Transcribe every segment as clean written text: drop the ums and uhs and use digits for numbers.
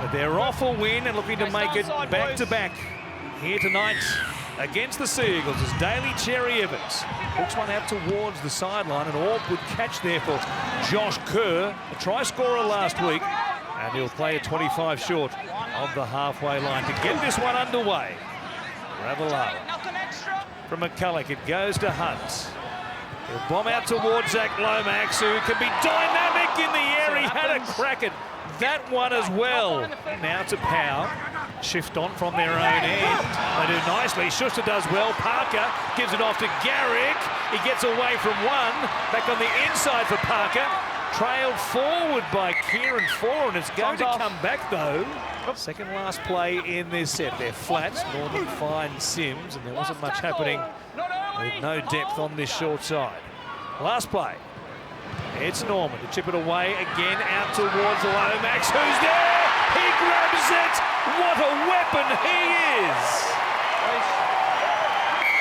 But they're off a win and looking to make it back-to-back here tonight against the Sea Eagles as Daly Cherry Evans hooks one out towards the sideline. An awkward catch there for Josh Kerr, a try scorer last week, and he'll play a 25 short of the halfway line to get this one underway. Ravalawa from McCulloch, it goes to Hunt. He'll bomb out towards Zach Lomax, who can be dynamic in the air. He had a crack at that one as well. Now to Powell. Shift on from their own end. They do nicely. Schuster does well. Parker gives it off to Garrick. He gets away from one. Back on the inside for Parker. Trailed forward by Kieran Four, and it's going to come back though. Second last play in this set. They're flat. Norman finds Sims, and there wasn't much happening with no depth on this short side. Last play. It's Norman to chip it away again out towards Lomax. Who's there? He grabs it. What a weapon he is.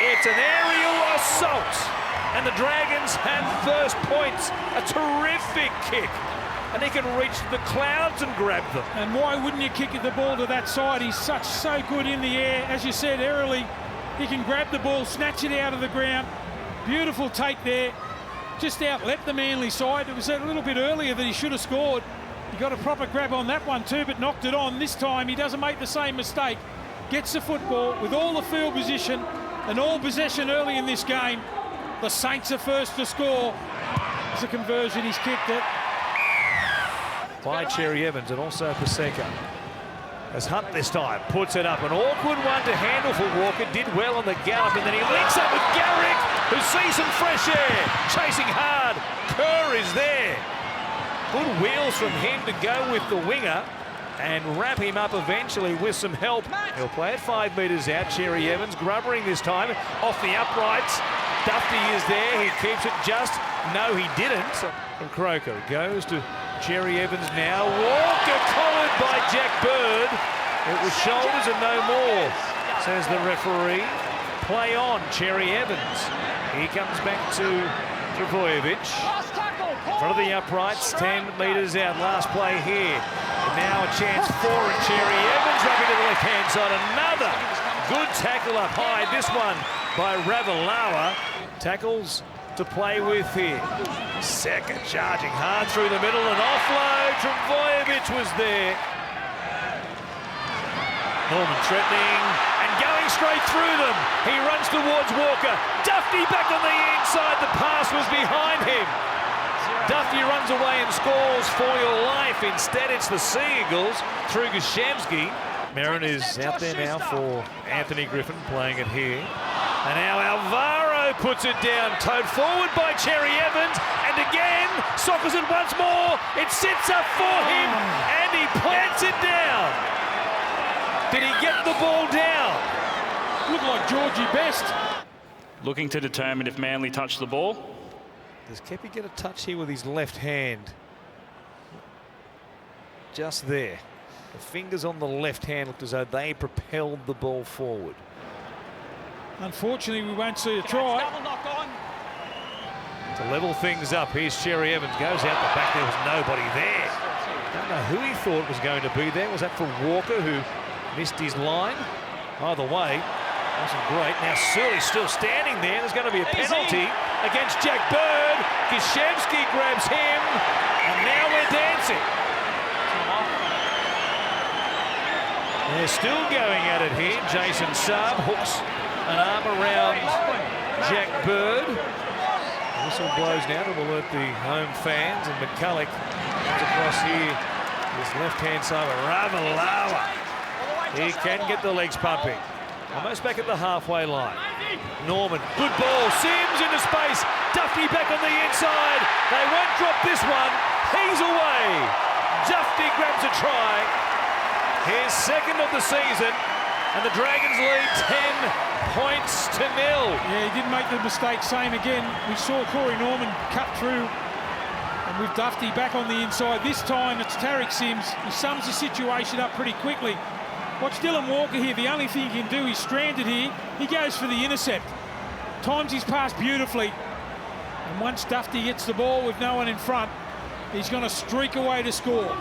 It's an aerial assault. And the Dragons have first points. A terrific kick. And he can reach the clouds and grab them. And why wouldn't you kick the ball to that side? He's so good in the air. As you said, aerially, he can grab the ball, snatch it out of the ground. Beautiful take there. Just outlet the Manly side. It was a little bit earlier that he should have scored. He got a proper grab on that one too, but knocked it on. This time he doesn't make the same mistake. Gets the football with all the field position and all possession early in this game. The Saints are first to score. It's a conversion, he's kicked it. By Cherry Evans and also Paseka. As Hunt this time puts it up. An awkward one to handle for Walker. Did well on the gallop, and then he links up with Garrick, who sees some fresh air. Chasing hard. Kerr is there. Good wheels from him to go with the winger and wrap him up eventually with some help. He'll play it 5 metres out. Cherry Evans grubbering this time off the uprights. Dufty is there. He keeps it just. No, he didn't. From Croker goes to Cherry Evans now. Walker collared by Jack Bird. It was shoulders and no more, says the referee. Play on, Cherry Evans. He comes back to Trbojevic. In front of the uprights, 10 metres out. Last play here. And now a chance for it. Cherry Evans rubbing to the left-hand side. Another good tackle up high. This one by Ravalawa. Tackles to play with here. Second charging hard through the middle and offload. Trbojevic was there. Norman threatening and going straight through them. He runs towards Walker. Dufty back on the inside. The pass was behind him. Dufty runs away and scores for your life. Instead, it's the Sea Eagles through Gashemski. Merrin is out there now for Anthony Griffin, playing it here. And now Alvaro puts it down, towed forward by Cherry Evans, and again, soccers it once more. It sits up for him, and he plants it down. Did he get the ball down? Looked like Georgie Best. Looking to determine if Manly touched the ball. Does Kepi get a touch here with his left hand? Just there. The fingers on the left hand looked as though they propelled the ball forward. Unfortunately, we won't see a try. To level things up, here's Cherry Evans. Goes out the back, there was nobody there. Don't know who he thought was going to be there. Was that for Walker, who missed his line? Either way, wasn't great. Now Surley's still standing there. There's going to be a penalty against Jack Bird. Gashemski grabs him, and now we're dancing. They're still going at it here. Jason Saab hooks an arm around Jack Bird. Whistle blows now to alert the home fans, and McCulloch comes across here. His left-hand side of Ravalawa. He can get the legs pumping. Almost back at the halfway line. Norman, good ball. Sims into space. Dufty back on the inside. They won't drop this one. He's away. Dufty grabs a try. His second of the season, and the Dragons lead 10 points to 0. Yeah, he didn't make the mistake. Same again. We saw Corey Norman cut through, and with Dufty back on the inside. This time it's Tariq Sims. He sums the situation up pretty quickly. Watch Dylan Walker here. The only thing he can do, he's stranded here. He goes for the intercept. Times his pass beautifully. And once Dufty gets the ball with no one in front, he's going to streak away to score.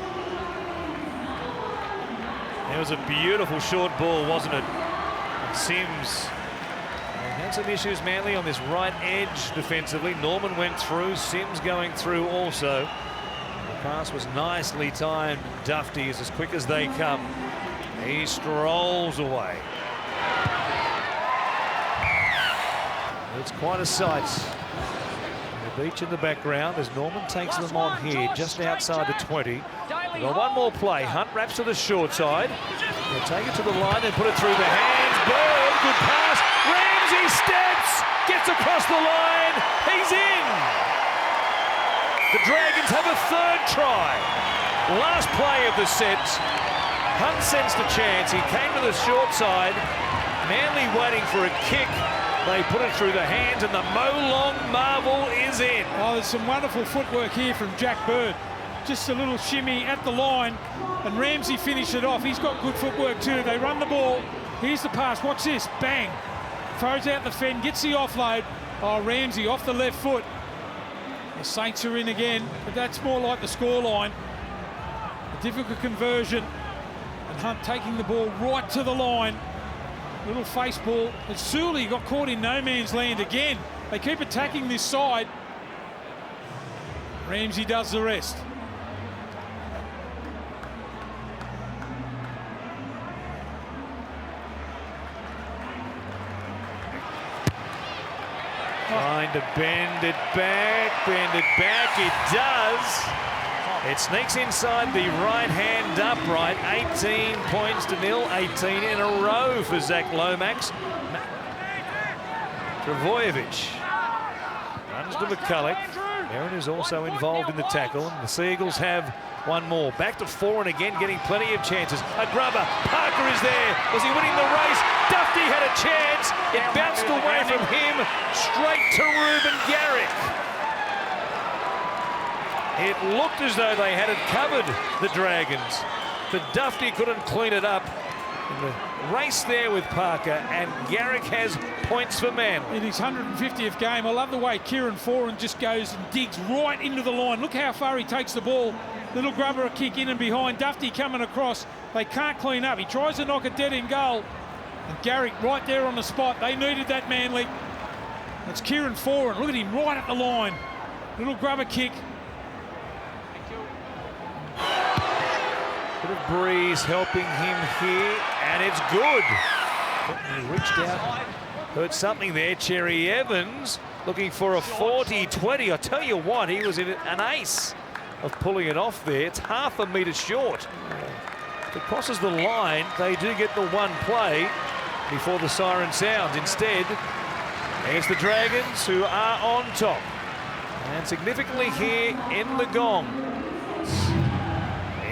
It was a beautiful short ball, wasn't it? And Sims had some issues, Manly, on this right edge defensively. Norman went through, Sims going through also. The pass was nicely timed. Dufty is as quick as they come. He strolls away. It's quite a sight. The beach in the background as Norman takes them on here, just outside the 20. We've got one more play. Hunt wraps to the short side. They'll take it to the line and put it through the hands. Bird, good pass. Ramsey steps, gets across the line. He's in. The Dragons have a third try. Last play of the set. Hunt sensed a chance. He came to the short side. Manly waiting for a kick. They put it through the hands, and the Wollongong marvel is in. Oh, there's some wonderful footwork here from Jack Bird. Just a little shimmy at the line, and Ramsey finished it off. He's got good footwork too. They run the ball. Here's the pass. Watch this. Bang. Throws out the fend, gets the offload. Oh, Ramsey off the left foot. The Saints are in again, but that's more like the scoreline. A difficult conversion, and Hunt taking the ball right to the line. Little face ball. And Sully got caught in no man's land again. They keep attacking this side. Ramsey does the rest. Trying to bend it back, it does. It sneaks inside the right-hand upright. 18 points to nil, 18 in a row for Zach Lomax. Travojevic runs to McCulloch. Aaron is also involved in the tackle. And the Sea Eagles have one more. Back to 4 and again, getting plenty of chances. A grubber. Parker is there. Was he winning the race? Dufty had a chance. It bounced away from him straight to Reuben Garrick. It looked as though they had it covered, the Dragons, but Dufty couldn't clean it up. In the race there with Parker, and Garrick has points for Manly. In his 150th game, I love the way Kieran Foran just goes and digs right into the line. Look how far he takes the ball. Little grubber a kick in and behind. Dufty coming across. They can't clean up. He tries to knock it dead in goal. And Garrick right there on the spot. They needed that, Manly. That's Kieran Foran. Look at him right at the line. Little grubber kick. Bit of breeze helping him here, and it's good. He reached out, heard something there. Cherry Evans looking for a 40-20. I tell you what, he was in an ace of pulling it off there. It's half a metre short. If it crosses the line, they do get the one play before the siren sounds. Instead, it's the Dragons who are on top. And significantly here in the gong.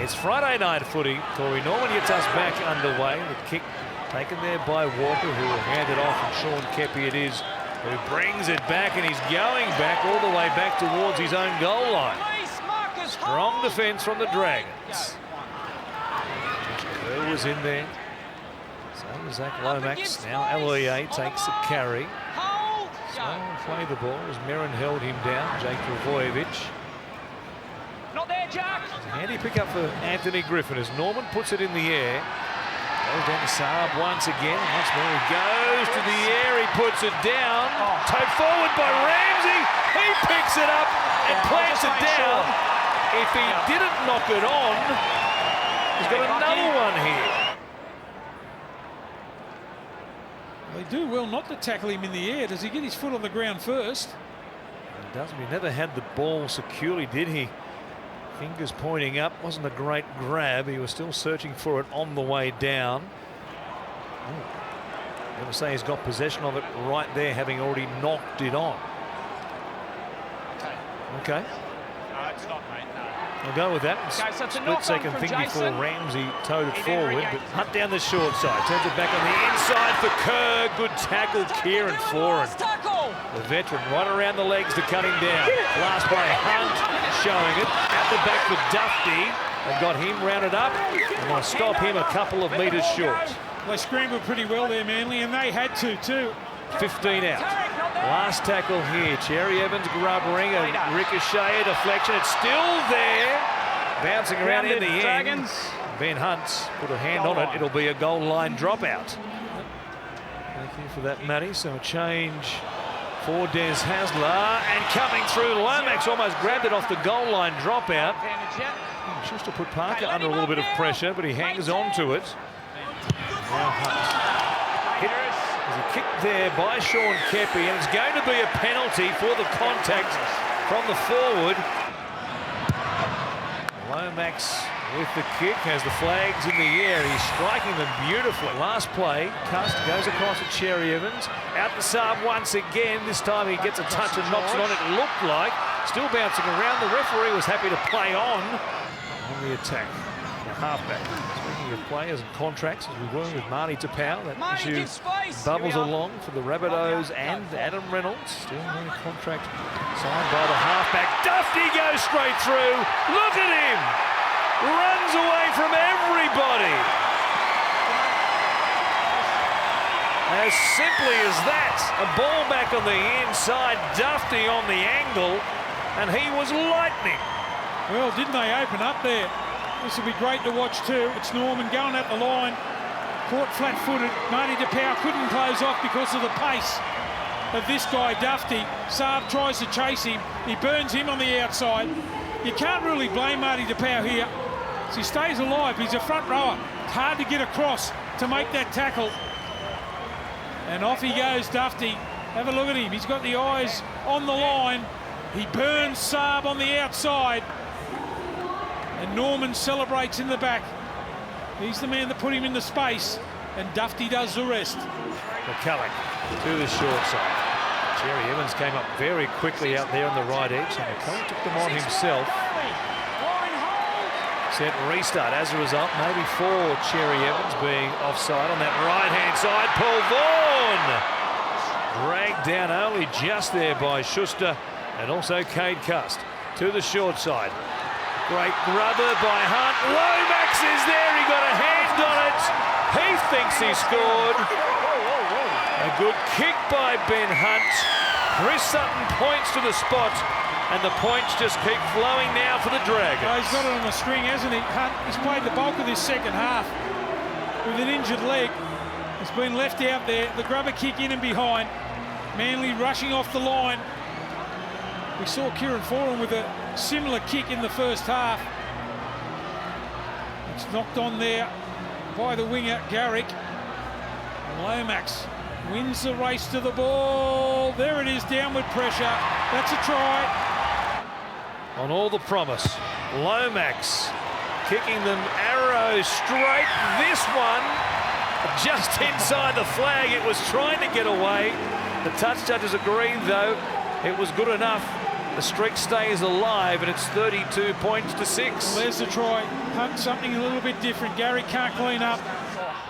It's Friday night footy. Corey Norman gets us back underway. The kick taken there by Walker, who will hand it off, and Sean Kepi it is, who brings it back, and he's going back all the way back towards his own goal line. Strong defence from the Dragons. Kerr was in there. So was Zach Lomax. Now Aloye takes the carry. So play the ball as Merrin held him down. Jake Travojevic. Not there, Jack. Handy pick up for Anthony Griffin as Norman puts it in the air. Goes down to Saab once again. Once more he goes to the air. He puts it down. Towed forward by Ramsey. He picks it up and plants it down. If he didn't knock it on, he's got another one here. They do well not to tackle him in the air. Does he get his foot on the ground first? He doesn't. He never had the ball securely, did he? Fingers pointing up. Wasn't a great grab. He was still searching for it on the way down. I'm going to say he's got possession of it right there, having already knocked it on. Okay. It's not, mate. No. I'll go with that. Okay, so it's a Split-second thing before Ramsey towed it forward, but Hunt down the short side. Turns it back on the inside for Kerr. Good tackle, Kieran Foran. The veteran right around the legs to cut him down. Last play, Hunt showing it. At the back for Dufty. They've got him rounded up. They're going to stop him a couple of metres short. They scrambled pretty well there, Manly, and they had to too. 15 out. Last tackle here. Cherry Evans grubbering, a ricochet, a deflection. It's still there. Bouncing around in the end. Ben Hunt's put a hand on it. It'll be a goal line dropout. Thank you for that, Matty. So a change for Des Hasler, and coming through, Lomax almost grabbed it off the goal line dropout. Schuster put Parker under a little bit of pressure, but he hangs on to it. Now Hunt. There's a kick there by Sean Kepi, and it's going to be a penalty for the contact from the forward. Lomax with the kick has the flags in the air. He's striking them beautifully. Last play, Cust goes across to Cherry Evans. Out the sub once again. This time he gets a touch and knocks it on. It looked like. Still bouncing around. The referee was happy to play on the attack. The halfback. Speaking of players and contracts, as we were with Marty Tapau, that issue bubbles along for the Rabbitohs and Adam Reynolds. Still no contract signed by the halfback. Dufty goes straight through. Look at him! Runs away from everybody. As simply as that, a ball back on the inside, Dufty on the angle, and he was lightning. Well, didn't they open up there? This will be great to watch too. It's Norman going at the line, caught flat-footed. Marty Tapau couldn't close off because of the pace of this guy, Dufty. Saab tries to chase him. He burns him on the outside. You can't really blame Marty Tapau here. He stays alive. He's a front rower. It's hard to get across to make that tackle. And off he goes, Dufty. Have a look at him. He's got the eyes on the line. He burns Saab on the outside. And Norman celebrates in the back. He's the man that put him in the space. And Dufty does the rest. McCulloch to the short side. Cherry Evans came up very quickly out there on the right edge. And McCulloch took them on himself. Set restart as a result, maybe for Cherry Evans being offside on that right-hand side. Paul Vaughan dragged down only just there by Schuster and also Cade Cust to the short side. Great grubber by Hunt. Lomax is there. He got a hand on it. He thinks he scored. A good kick by Ben Hunt. Chris Sutton points to the spot. And the points just keep flowing now for the Dragons. Oh, he's got it on the string, hasn't he? Hunt, he's played the bulk of this second half with an injured leg. It's been left out there. The grubber kick in and behind. Manly rushing off the line. We saw Kieran Foran with a similar kick in the first half. It's knocked on there by the winger, Garrick. And Lomax wins the race to the ball. There it is, downward pressure. That's a try. On all the promise, Lomax kicking them arrows straight. This one just inside the flag. It was trying to get away. The touch judges agreed, though. It was good enough. The streak stays alive, and it's 32 points to 6. Well, there's the try. Hunt something a little bit different. Gary can't clean up.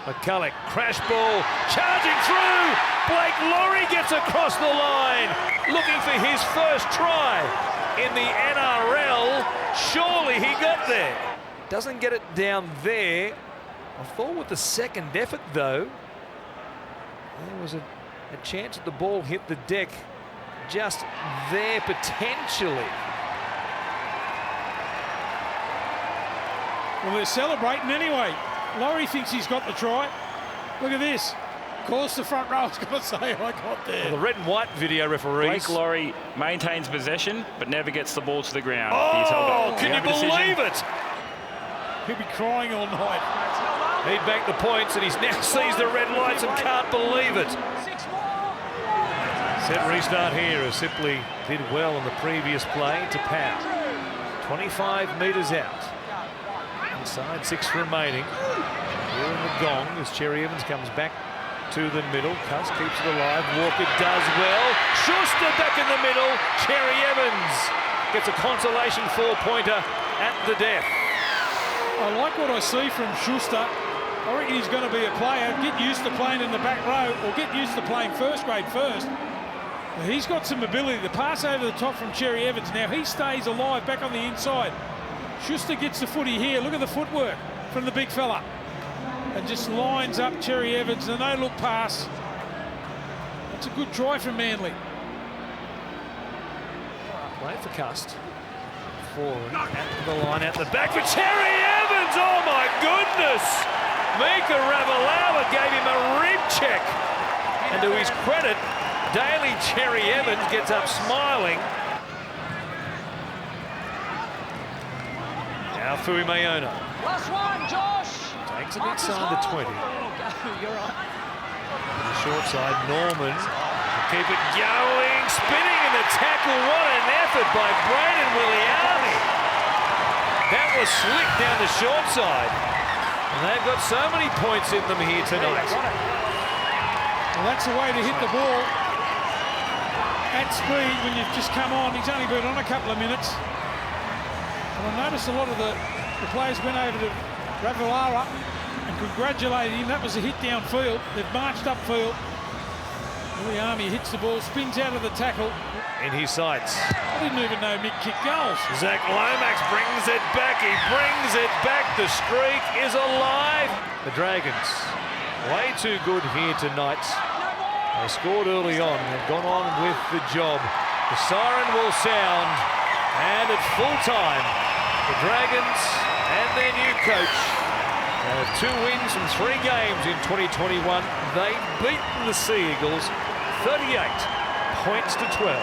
McCulloch, crash ball, charging through. Blake Laurie gets across the line, looking for his first try in the NRL. Surely he got there. Doesn't get it down there. I thought with the second effort, though, there was a chance that the ball hit the deck just there potentially. Well, they're celebrating anyway. Laurie thinks he's got the try. Look at this. Of course, the front row's got to say, I got there. Well, the red and white video referees. Blake Laurie maintains possession, but never gets the ball to the ground. Oh, He's held up. can you believe it? He'll be crying all night. He'd back the points, and he now sees the red lights and can't believe it. Set restart here, as simply did well in the previous play to Powell. 25 metres out. Inside 6 remaining. Here in the gong as Cherry Evans comes back to the middle. Cuss keeps it alive. Walker does well. Schuster back in the middle. Cherry Evans gets a consolation 4-pointer at the death. I like what I see from Schuster. I reckon he's going to be a player. Get used to playing in the back row, or get used to playing first grade first. He's got some ability to pass over the top from Cherry Evans. Now he stays alive back on the inside. Schuster gets the footy here. Look at the footwork from the big fella. And just lines up Cherry Evans. A no-look pass. That's a good try from Manly. Play for Cust. Forward, at the line, out the back for Cherry Evans! Evans, oh my goodness! Mika Ravalawa gave him a rib check. And to his credit, Daly Cherry Evans gets up smiling. Now Fui Mayona. Last one, Josh. Takes it inside the 20. You're right. To the short side, Norman. Keep it going, spinning in the tackle. What an effort by Braden Williami. That was slick down the short side. And they've got so many points in them here tonight. Well, that's the way to hit the ball at speed when you've just come on. He's only been on a couple of minutes. And I noticed a lot of the players went over to Ravalawa and congratulated him. That was a hit downfield. They've marched upfield. Williami hits the ball, spins out of the tackle. In his sights. I didn't even know Mick kicked goals. Zach Lomax brings it back. He brings it back. The streak is alive. The Dragons, way too good here tonight. They scored early on and have gone on with the job. The siren will sound, and at full time, the Dragons and their new coach have 2 wins from 3 games in 2021. They've beaten the Sea Eagles 38 points to 12.